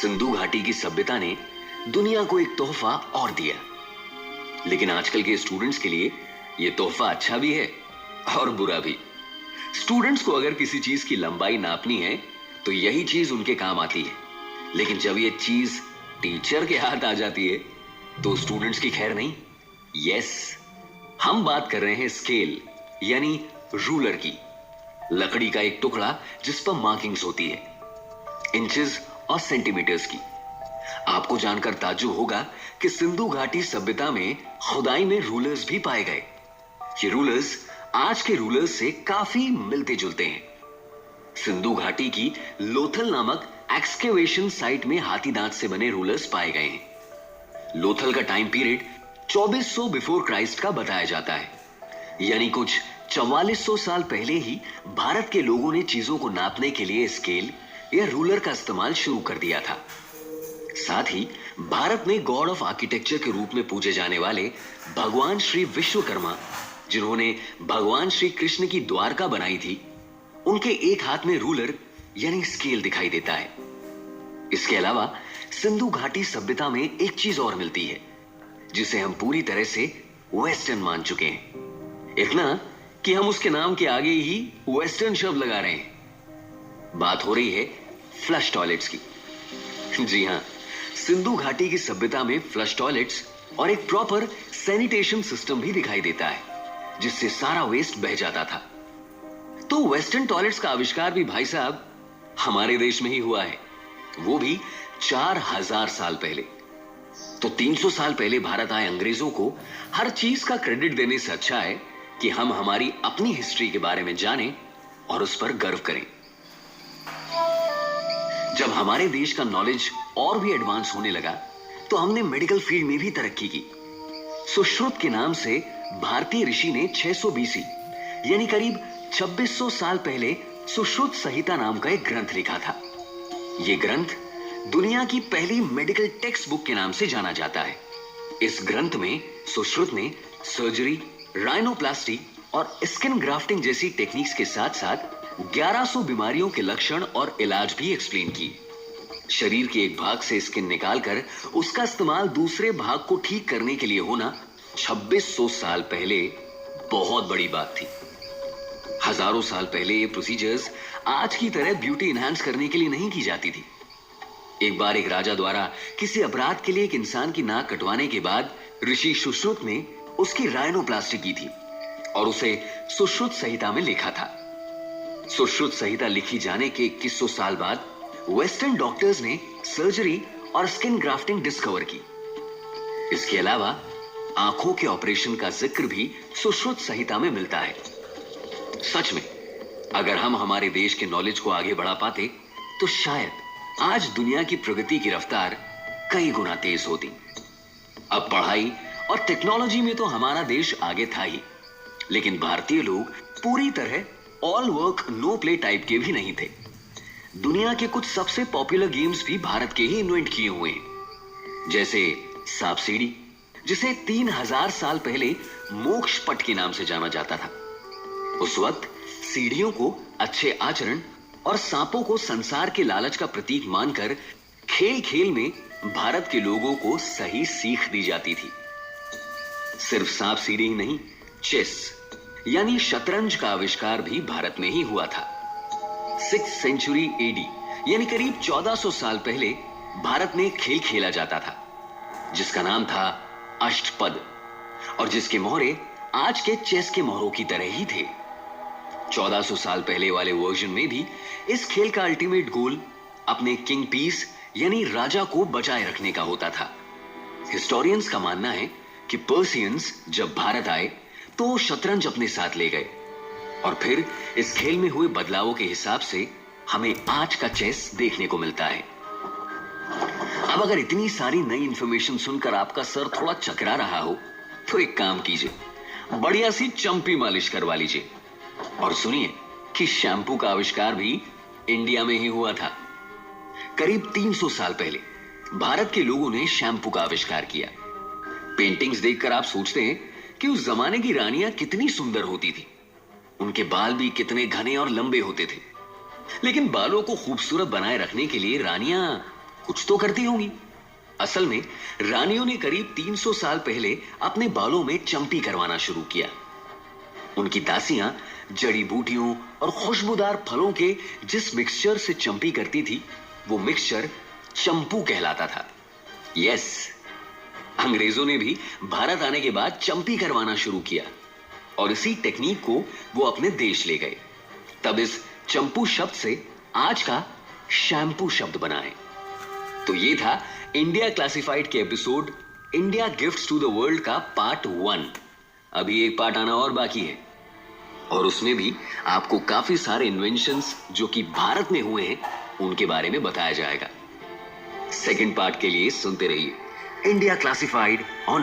सिंधु घाटी की सभ्यता ने दुनिया को एक तोहफा और दिया, लेकिन आजकल के स्टूडेंट्स के लिए यह तोहफा अच्छा भी है और बुरा भी। स्टूडेंट्स को अगर किसी चीज की लंबाई नापनी है तो यही चीज उनके काम आती है, लेकिन जब यह चीज टीचर के हाथ आ जाती है तो स्टूडेंट्स की खैर नहीं। यस, हम बात कर रहे हैं स्केल यानी रूलर की। लकड़ी का एक टुकड़ा जिस पर मार्किंग्स होती है, इंचेस और सेंटीमीटर्स की। आपको जानकर ताज्जुब होगा कि सिंधु घाटी सभ्यता में खुदाई में रूलर्स भी पाए गए। ये रूलर्स आज के रूलर्स से काफी मिलते जुलते हैं। सिंधु घाटी की लोथल नामक एक्सकेवेशन साइट में हाथी दांत से बने रूलर्स पाए गए हैं। लोथल का टाइम पीरियड 2400 बिफोर क्राइस्ट का बताया जाता है, यानी कुछ 4400 साल पहले ही भारत के लोगों ने चीजों को नापने के लिए स्केल या रूलर का इस्तेमाल शुरू कर दिया था। साथ ही भारत में गॉड ऑफ आर्किटेक्चर के रूप में पूजे जाने वाले भगवान श्री विश्वकर्मा, जिन्होंने भगवान श्री कृष्ण की द्वारका बनाई थी, उनके एक हाथ में रूलर यानी स्केल दिखाई देता है। इसके अलावा सिंधु घाटी सभ्यता में एक चीज और मिलती है जिसे हम पूरी तरह से वेस्टर्न मान चुके हैं, इतना कि हम उसके नाम के आगे ही वेस्टर्न शब्द लगा रहे हैं। बात हो रही है फ्लश टॉयलेट्स की। जी हां, सिंधु घाटी की सभ्यता में फ्लश टॉयलेट्स और एक प्रॉपर सैनिटेशन सिस्टम भी दिखाई देता है, जिससे सारा वेस्ट बह जाता था। तो वेस्टर्न टॉयलेट्स का आविष्कार भी भाई साहब हमारे देश में ही हुआ है, वो भी 4000 साल पहले। तो 300 साल पहले भारत आए अंग्रेजों को हर चीज का क्रेडिट देने से अच्छा है कि हम हमारी अपनी हिस्ट्री के बारे में जानें और उस पर गर्व करें। जब हमारे देश का नॉलेज और भी एडवांस होने लगा तो हमने मेडिकल फील्ड में भी तरक्की की। सुश्रुत के नाम से भारतीय ऋषि ने 600 बीसी यानी करीब 2600 साल पहले सुश्रुत संहिता नाम का एक ग्रंथ लिखा था। यह ग्रंथ दुनिया की पहली मेडिकल टेक्स्ट बुक के नाम से जाना जाता है। इस ग्रंथ में सुश्रुत ने सर्जरी, राइनोप्लास्टी और स्किन ग्राफ्टिंग जैसी टेक्निक्स के साथ साथ 1100 बीमारियों के लक्षण और इलाज भी एक्सप्लेन किए। शरीर के एक भाग से स्किन निकालकर उसका इस्तेमाल दूसरे भाग को ठीक करने के लिए होना 2600 साल पहले बहुत बड़ी बात थी। हजारों साल पहले ये प्रोसीजर्स आज की तरह ब्यूटी एनहांस करने के लिए नहीं की जाती थी। एक बार एक राजा द्वारा किसी अपराध के लिए एक इंसान की नाक कटवाने के बाद ऋषि सुश्रुत ने उसकी राइनोप्लास्टी की थी और उसे सुश्रुत संहिता में लिखा था। सुश्रुत संहिता लिखी जाने के 2100 साल बाद वेस्टर्न डॉक्टर्स ने सर्जरी और स्किन ग्राफ्टिंग डिस्कवर की। इसके अलावा आंखों के ऑपरेशन का जिक्र भी सुश्रुत संहिता में मिलता है। सच में अगर हम हमारे देश के नॉलेज को आगे बढ़ा पाते तो शायद आज दुनिया की प्रगति की रफ्तार कई गुना तेज होती। अब पढ़ाई और टेक्नोलॉजी में तो हमारा देश आगे था ही, लेकिन भारतीय लोग पूरी तरह all work no play type के भी नहीं थे। दुनिया के कुछ सबसे पॉपुलर गेम्स भी भारत के ही इन्वेंट किए हुए हैं, जैसे सांप सीढ़ी, जिसे 3000 साल पहले मोक्ष पट के नाम से जाना जाता था। उस वक्त सीढ़ियों को अच्छे आचरण और सांपों को संसार के लालच का प्रतीक मानकर खेल खेल में भारत के लोगों को सही सीख दी जाती थी। सिर्फ सांप सीढ़ी ही नहीं, चेस यानी शतरंज का आविष्कार भी भारत में ही हुआ था। 6th सेंचुरी एडी यानी करीब 1400 साल पहले भारत में खेल खेला जाता था जिसका नाम था अष्टपद, और जिसके मोहरे आज के चेस के मोहरों की तरह ही थे। 1400 साल पहले वाले वर्जन में भी इस खेल का अल्टीमेट गोल अपने किंग पीस यानी राजा को बचाए रखने का होता था। हिस्टोरियंस का मानना है कि पर्सियंस जब भारत आए तो शतरंज अपने साथ ले गए और फिर इस खेल में हुए बदलावों के हिसाब से हमें आज का चेस देखने को मिलता है। अब अगर इतनी सारी नई इंफॉर्मेशन सुनकर आपका सर थोड़ा चकरा रहा हो तो एक काम कीजिए, बढ़िया सी चंपी मालिश करवा लीजिए और सुनिए कि शैम्पू का आविष्कार भी इंडिया में ही हुआ था। करीब 300 साल पहले भारत के लोगों ने शैम्पू का आविष्कार किया। पेंटिंग्स देखकर आप सोचते हैं कि उस जमाने की रानियां कितनी सुंदर होती थी, उनके बाल भी कितने घने और लंबे होते थे। लेकिन बालों को खूबसूरत बनाए रखने के लिए रानियां कुछ तो करती होंगी। असल में रानियों ने करीब 300 साल पहले अपने बालों में चंपी करवाना शुरू किया। उनकी दासियां जड़ी बूटियों और खुशबूदार फलों के जिस मिक्सचर से चंपी करती थी, वो मिक्सचर चंपू कहलाता था। यस, अंग्रेजों ने भी भारत आने के बाद चंपी करवाना शुरू किया और इसी टेक्निक को वो अपने देश ले गए। तब इस चंपू शब्द से आज का शैम्पू शब्द बना है। तो ये था इंडिया क्लासिफाइड के episode India gifts to the world का पार्ट 1। अभी एक पार्ट आना और बाकी है और उसमें भी आपको काफी सारे इन्वेंशंस जो कि भारत में हुए हैं उनके बारे में बताया जाएगा। सेकंड पार्ट के लिए सुनते रहिए इंडिया क्लासिफाइड ऑन